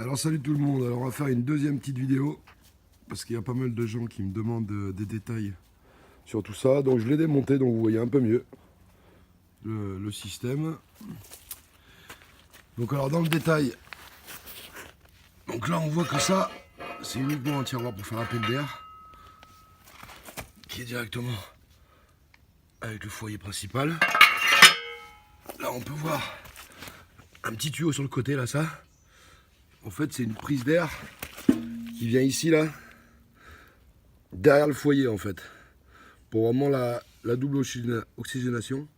Alors salut tout le monde, alors on va faire une deuxième petite vidéo parce qu'il y a pas mal de gens qui me demandent des détails sur tout ça. Donc je l'ai démonté, donc vous voyez un peu mieux le système. Donc alors dans le détail, donc là on voit que ça c'est uniquement un tiroir pour faire la pelle d'air qui est directement avec le foyer principal. Là on peut voir un petit tuyau sur le côté là, ça en fait c'est une prise d'air qui vient ici là derrière le foyer en fait pour vraiment la double oxygénation,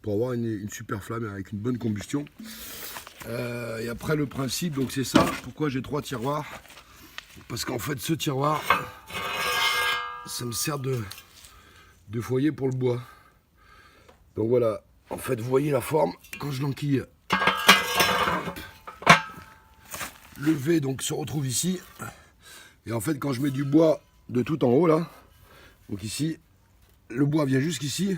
pour avoir une super flamme avec une bonne combustion. Et après le principe, donc c'est ça, pourquoi j'ai 3 tiroirs, parce qu'en fait ce tiroir ça me sert de foyer pour le bois. Donc voilà, en fait vous voyez la forme quand je l'enquille. Le V donc se retrouve ici, et en fait quand je mets du bois de tout en haut là, donc ici le bois vient jusqu'ici,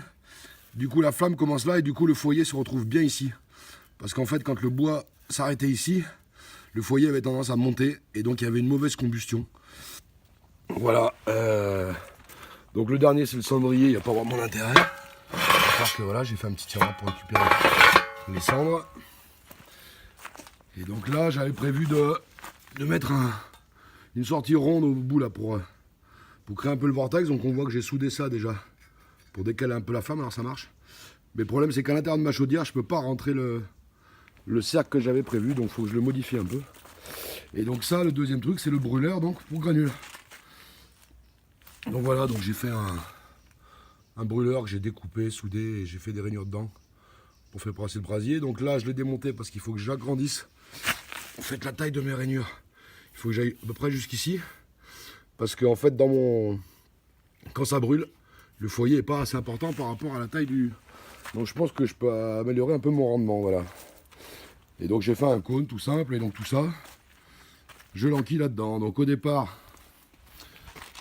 du coup la flamme commence là et du coup le foyer se retrouve bien ici, parce qu'en fait quand le bois s'arrêtait ici, le foyer avait tendance à monter et donc il y avait une mauvaise combustion. Voilà, donc le dernier c'est le cendrier, il n'y a pas vraiment d'intérêt, parce que voilà j'ai fait un petit tiroir pour récupérer les cendres. Et donc là j'avais prévu de mettre une sortie ronde au bout là pour créer un peu le vortex. Donc on voit que j'ai soudé ça déjà pour décaler un peu la flamme, alors ça marche. Mais le problème c'est qu'à l'intérieur de ma chaudière je peux pas rentrer le cercle que j'avais prévu, donc il faut que je le modifie un peu. Et donc ça, le deuxième truc, c'est le brûleur donc pour granules. Donc voilà, donc j'ai fait un brûleur que j'ai découpé, soudé, et j'ai fait des rainures dedans pour faire passer le brasier. Donc là je l'ai démonté parce qu'il faut que j'agrandisse en fait la taille de mes rainures. Il faut que j'aille à peu près jusqu'ici, parce que en fait quand ça brûle, le foyer n'est pas assez important par rapport à la taille du... Donc je pense que je peux améliorer un peu mon rendement, voilà. Et donc j'ai fait un cône tout simple, et donc tout ça, je l'enquille là-dedans. Donc au départ,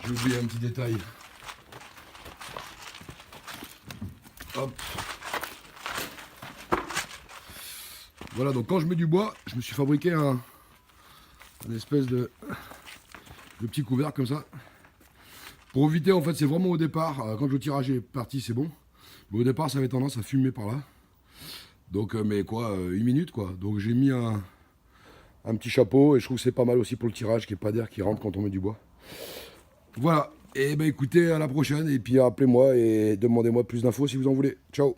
j'ai oublié un petit détail. Hop. Voilà, donc quand je mets du bois, je me suis fabriqué un espèce de petit couvercle comme ça. Pour éviter, en fait, c'est vraiment au départ, quand le tirage est parti, c'est bon. Mais au départ, ça avait tendance à fumer par là. Donc, mais quoi, 1 minute, quoi. Donc j'ai mis un petit chapeau, et je trouve que c'est pas mal aussi pour le tirage, qu'il n'y ait pas d'air qui rentre quand on met du bois. Voilà, et ben écoutez, à la prochaine, et puis appelez-moi et demandez-moi plus d'infos si vous en voulez. Ciao!